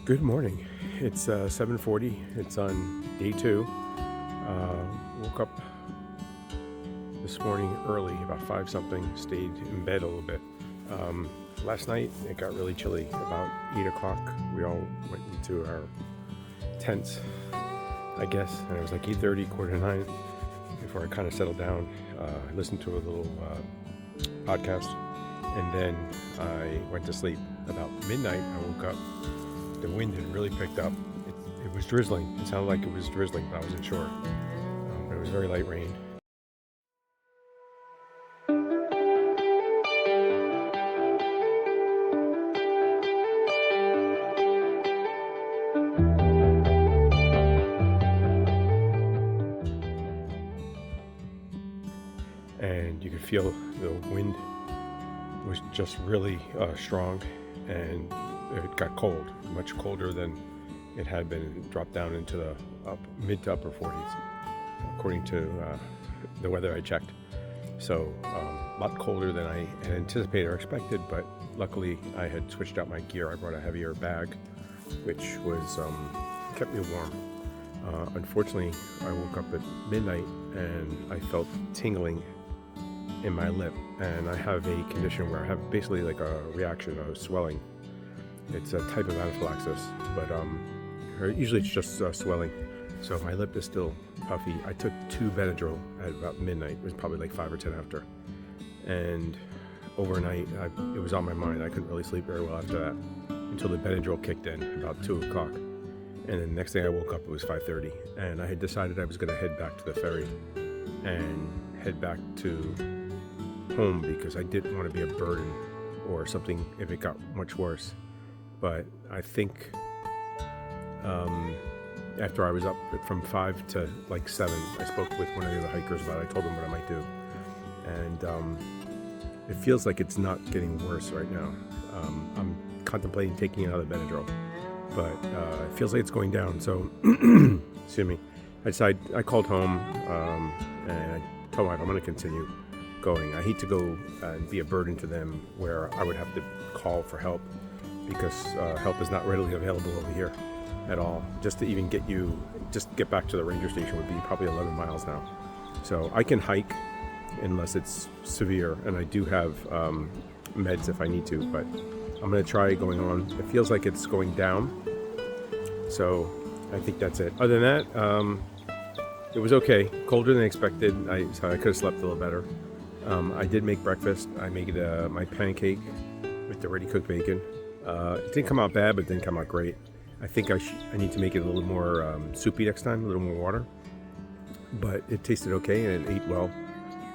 Good morning. It's 7:40. It's on day 2. Woke up this morning early, about 5 something. Stayed in bed a little bit. Last night it got really chilly. About 8 o'clock, we all went into our tents, I guess, and it was like 8:30, quarter to 9. Before I kind of settled down, I listened to a little podcast, and then I went to sleep. About midnight, I woke up. The wind had really picked up. It was drizzling. It sounded like it was drizzling, but I wasn't sure. But it was very light rain. And you could feel the wind was just really strong, and it got cold, much colder than it had been. It dropped down into the mid to upper 40s, according to the weather I checked. So a lot colder than I had anticipated or expected, but luckily I had switched out my gear. I brought a heavier bag, which was kept me warm. Unfortunately, I woke up at midnight and I felt tingling in my lip, and I have a condition where I have basically like a reaction of swelling. It's a type of anaphylaxis, but usually it's just swelling. So my lip is still puffy. I took 2 Benadryl at about midnight. It was probably like 5 or 10 after, and overnight it was on my mind. I couldn't really sleep very well after that until the Benadryl kicked in about 2 o'clock. And then the next day I woke up, it was 5:30, and I had decided I was going to head back to the ferry and head back to home because I didn't want to be a burden or something if it got much worse. But I think after I was up from 5 to like 7, I spoke with one of the other hikers about it. I told them what I might do, and it feels like it's not getting worse right now. I'm contemplating taking another Benadryl, but it feels like it's going down. So excuse me. I called home and I told my wife I'm going to continue going. I hate to go and be a burden to them where I would have to call for help, because help is not readily available over here at all. Just to even get back to the ranger station would be probably 11 miles now. So I can hike unless it's severe, and I do have meds if I need to, but I'm going to try going on. It feels like it's going down, so I think that's it. Other than that, it was okay. Colder than expected, so I could have slept a little better. I did make breakfast. I made my pancake with the ready cooked bacon. It didn't come out bad, but it didn't come out great. I think I need to make it a little more soupy next time, a little more water. But it tasted okay, and it ate well.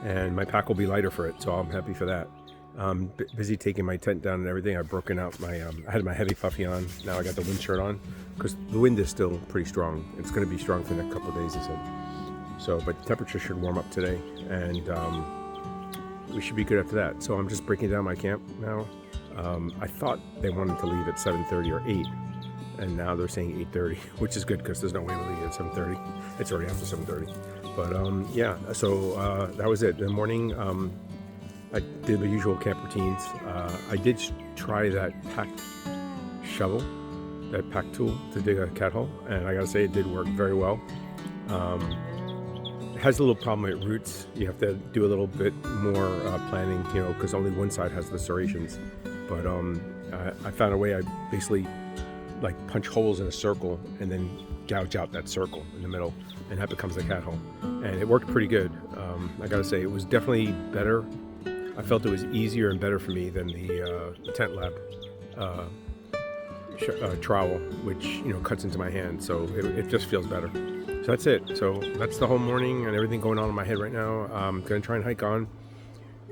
And my pack will be lighter for it, so I'm happy for that. I'm busy taking my tent down and everything. I've broken out I had my heavy puffy on. Now I got the wind shirt on because the wind is still pretty strong. It's going to be strong for the next couple of days, he said. So, but the temperature should warm up today, and we should be good after that. So I'm just breaking down my camp now. I thought they wanted to leave at 7:30 or 8, and now they're saying 8:30, which is good because there's no way we're leaving at 7:30. It's already after 7:30. But yeah, so that was it. In the morning, I did the usual camp routines. I did try that pack shovel, that pack tool to dig a cat hole, and I gotta say it did work very well. It has a little problem with roots. You have to do a little bit more planning, because only one side has the serrations. But I found a way. I basically like punch holes in a circle and then gouge out that circle in the middle, and that becomes the cat hole. And it worked pretty good. I gotta say, it was definitely better. I felt it was easier and better for me than the tent lab trowel, which cuts into my hand. So it just feels better. So that's it. So that's the whole morning and everything going on in my head right now. I'm gonna try and hike on.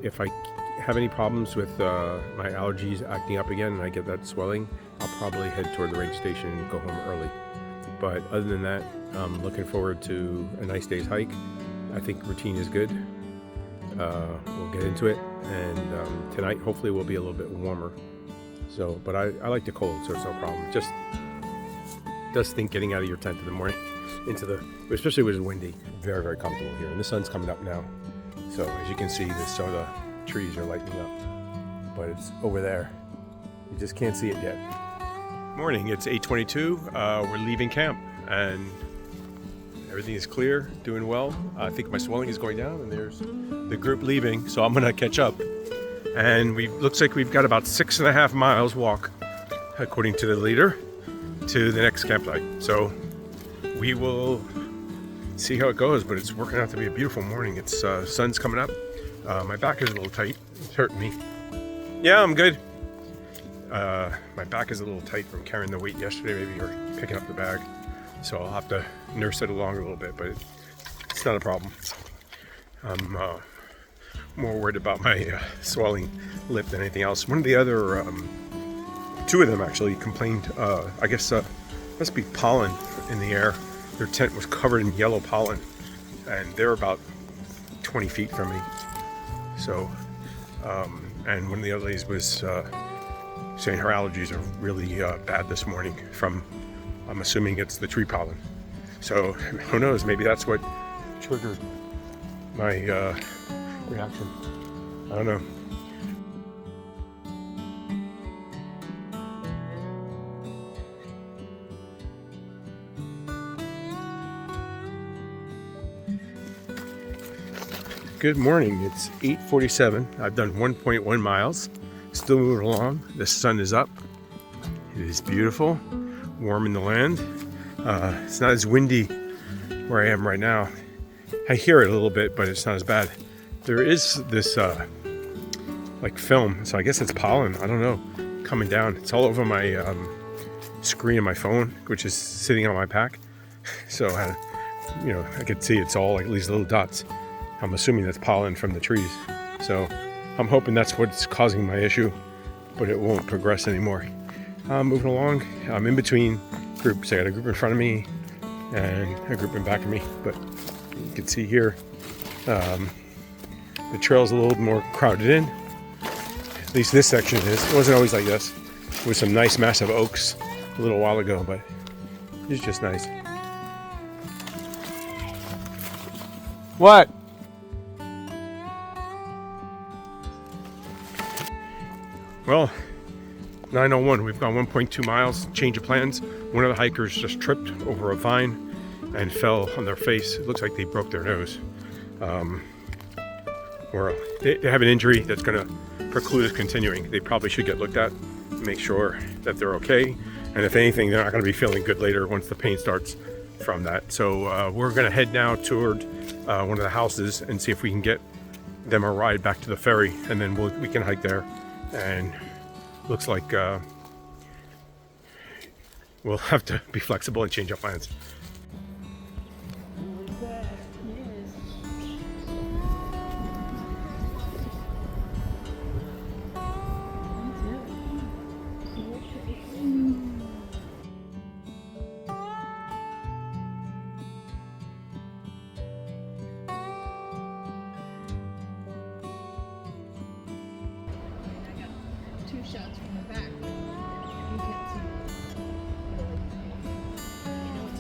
If I have any problems with my allergies acting up again and I get that swelling, I'll probably head toward the range station and go home early. But other than that, I'm looking forward to a nice day's hike. I think routine is good. We'll get into it, and tonight hopefully will be a little bit warmer. So, but I like the cold, so it's no problem. Just does think getting out of your tent in the morning, especially when it's windy, very, very comfortable here. And the sun's coming up now, so as you can see, some of the trees are lighting up, but it's over there. You just can't see it yet. Morning, it's 8:22. We're leaving camp and everything is clear, doing well. I think my swelling is going down and there's the group leaving, so I'm gonna catch up. And looks like we've got about 6.5 miles walk, according to the leader, to the next campsite. So we will see how it goes, but it's working out to be a beautiful morning. It's sun's coming up. My back is a little tight. It's hurting me. Yeah, I'm good. My back is a little tight from carrying the weight yesterday, maybe, or picking up the bag. So I'll have to nurse it along a little bit, but it's not a problem. I'm more worried about my swelling lip than anything else. One of the other, two of them actually complained, I guess must be pollen in the air. Their tent was covered in yellow pollen and they're about 20 feet from me. So, and one of the other ladies was saying her allergies are really bad this morning from, I'm assuming it's the tree pollen. So who knows, maybe that's what triggered my reaction. I don't know. Good morning, it's 8:47. I've done 1.1 miles, still moving along. The sun is up. It is beautiful, warm in the land. It's not as windy where I am right now. I hear it a little bit, but it's not as bad. There is this like film, so I guess it's pollen, I don't know, coming down. It's all over my screen of my phone, which is sitting on my pack. So I could see it's all like these little dots. I'm assuming that's pollen from the trees. So I'm hoping that's what's causing my issue, but it won't progress anymore. I'm moving along. I'm in between groups. I got a group in front of me and a group in back of me, but you can see here, the trail's a little more crowded in. At least this section is. It wasn't always like this. With some nice massive oaks a little while ago, but it's just nice. What? Well, 9:01, we've gone 1.2 miles, change of plans. One of the hikers just tripped over a vine and fell on their face. It looks like they broke their nose. Or they have an injury that's gonna preclude us continuing. They probably should get looked at, make sure that they're okay. And if anything, they're not gonna be feeling good later once the pain starts from that. So we're gonna head now toward one of the houses and see if we can get them a ride back to the ferry, and then we can hike there. And looks like we'll have to be flexible and change our plans. Two shots from the back. You can't see. You know what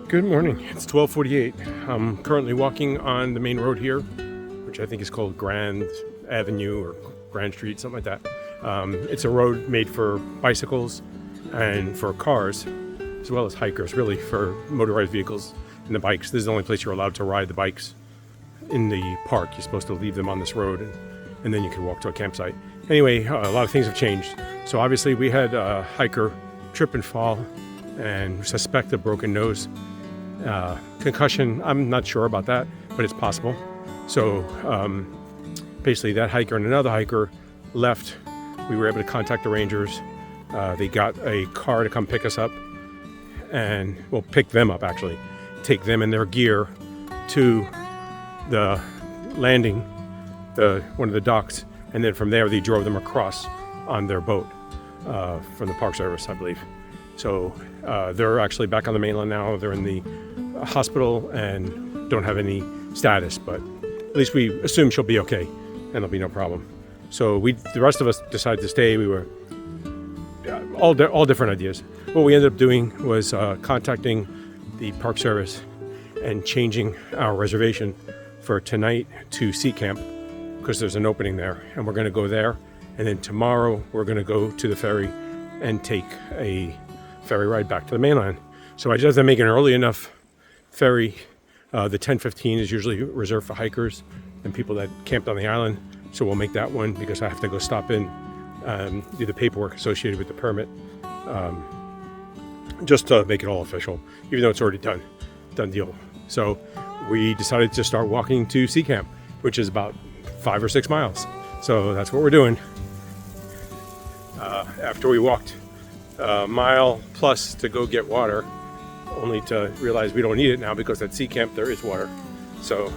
Good morning, it's 12:48. I'm currently walking on the main road here, which I think is called Grand Avenue or Grand Street, something like that. It's a road made for bicycles and for cars, as well as hikers, really for motorized vehicles and the bikes. This is the only place you're allowed to ride the bikes in the park. You're supposed to leave them on this road and then you can walk to a campsite. Anyway, a lot of things have changed. So obviously we had a hiker trip and fall and suspect a broken nose. Concussion, I'm not sure about that, but it's possible. So basically that hiker and another hiker left. We were able to contact the rangers. They got a car to come pick us up and, well, pick them up actually, take them and their gear to the landing, one of the docks, and then from there they drove them across on their boat from the Park Service, I believe. So they're actually back on the mainland now. They're in the hospital and don't have any status, but at least we assume she'll be okay. and there'll be no problem. So the rest of us decided to stay. We were all different ideas. What we ended up doing was contacting the Park Service and changing our reservation for tonight to Sea Camp, because there's an opening there, and we're going to go there. And then tomorrow we're going to go to the ferry and take a ferry ride back to the mainland. So I just have to make an early enough ferry. The 10:15 is usually reserved for hikers and people that camped on the island. So we'll make that one, because I have to go stop in, do the paperwork associated with the permit, just to make it all official, even though it's already done deal. So we decided to start walking to Sea Camp, which is about 5 or 6 miles. So that's what we're doing. After we walked a mile plus to go get water, only to realize we don't need it now, because at Sea Camp there is water. So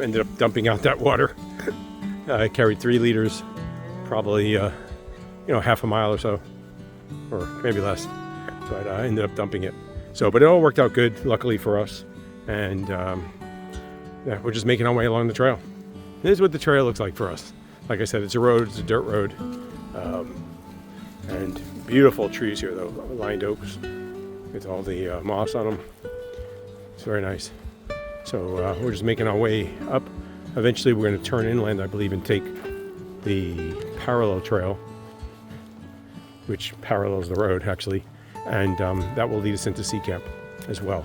ended up dumping out that water. I carried 3 liters, probably half a mile or so, or maybe less, but I ended up dumping it. So, but it all worked out good, luckily for us. And yeah, we're just making our way along the trail. This is what the trail looks like for us. Like I said, it's a road, it's a dirt road. And beautiful trees here though, lined oaks with all the moss on them. It's very nice. So we're just making our way up. Eventually we're going to turn inland, I believe, and take the parallel trail, which parallels the road actually. And that will lead us into Sea Camp as well.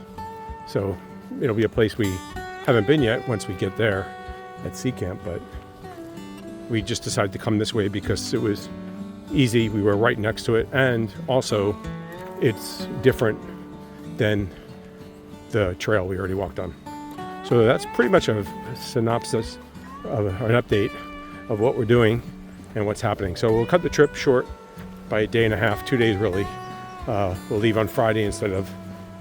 So it'll be a place we haven't been yet once we get there at Sea Camp, but we just decided to come this way because it was easy. We were right next to it, and also it's different than the trail we already walked on. So that's pretty much a synopsis of an update of what we're doing and what's happening. So we'll cut the trip short by a day and a half, 2 days really. We'll leave on Friday instead of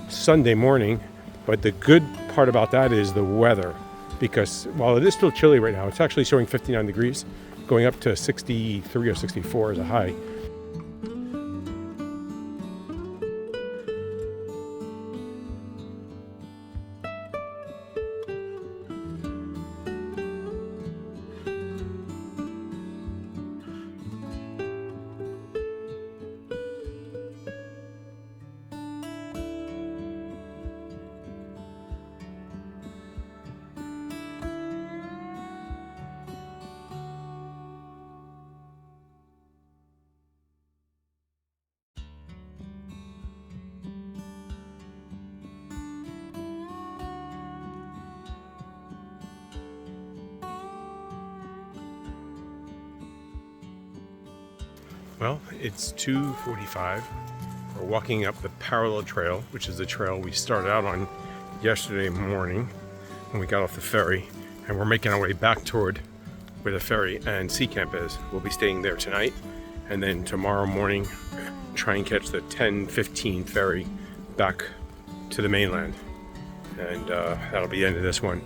Sunday morning. But the good part about that is the weather, because while it is still chilly right now, it's actually showing 59 degrees, going up to 63 or 64 as a high. Well, it's 2:45. We're walking up the parallel trail, which is the trail we started out on yesterday morning when we got off the ferry, and we're making our way back toward where the ferry and Sea Camp is. We'll be staying there tonight, and then tomorrow morning try and catch the 10:15 ferry back to the mainland, and that'll be the end of this one.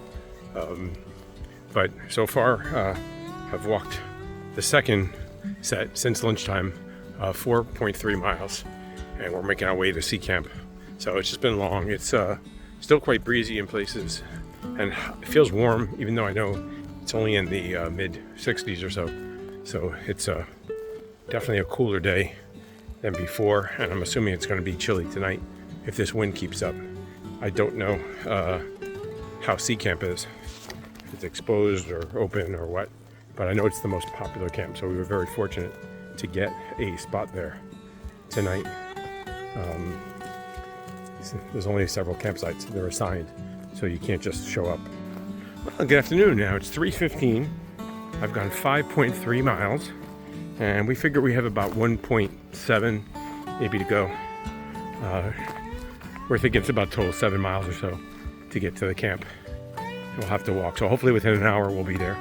But so far I've walked the second set since lunchtime, 4.3 miles, and we're making our way to Sea Camp. So it's just been long. It's still quite breezy in places, and it feels warm, even though I know it's only in the mid 60s or so. So it's definitely a cooler day than before, and I'm assuming it's going to be chilly tonight if this wind keeps up. I don't know how Sea Camp is, if it's exposed or open or what, but I know it's the most popular camp, so we were very fortunate to get a spot there tonight. There's only several campsites that are assigned, so you can't just show up. Well, good afternoon now. It's 3:15. I've gone 5.3 miles, and we figure we have about 1.7 maybe to go. We're thinking it's about total 7 miles or so to get to the camp. We'll have to walk, so hopefully within an hour we'll be there.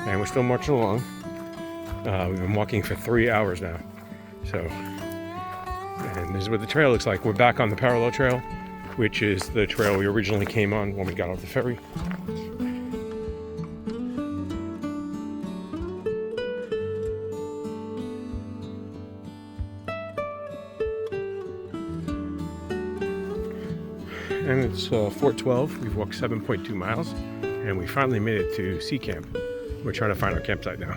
And we're still marching along. We've been walking for 3 hours now. So, and this is what the trail looks like. We're back on the parallel trail, which is the trail we originally came on when we got off the ferry. And it's 4:12. We've walked 7.2 miles, and we finally made it to Sea Camp. We're trying to find our campsite now.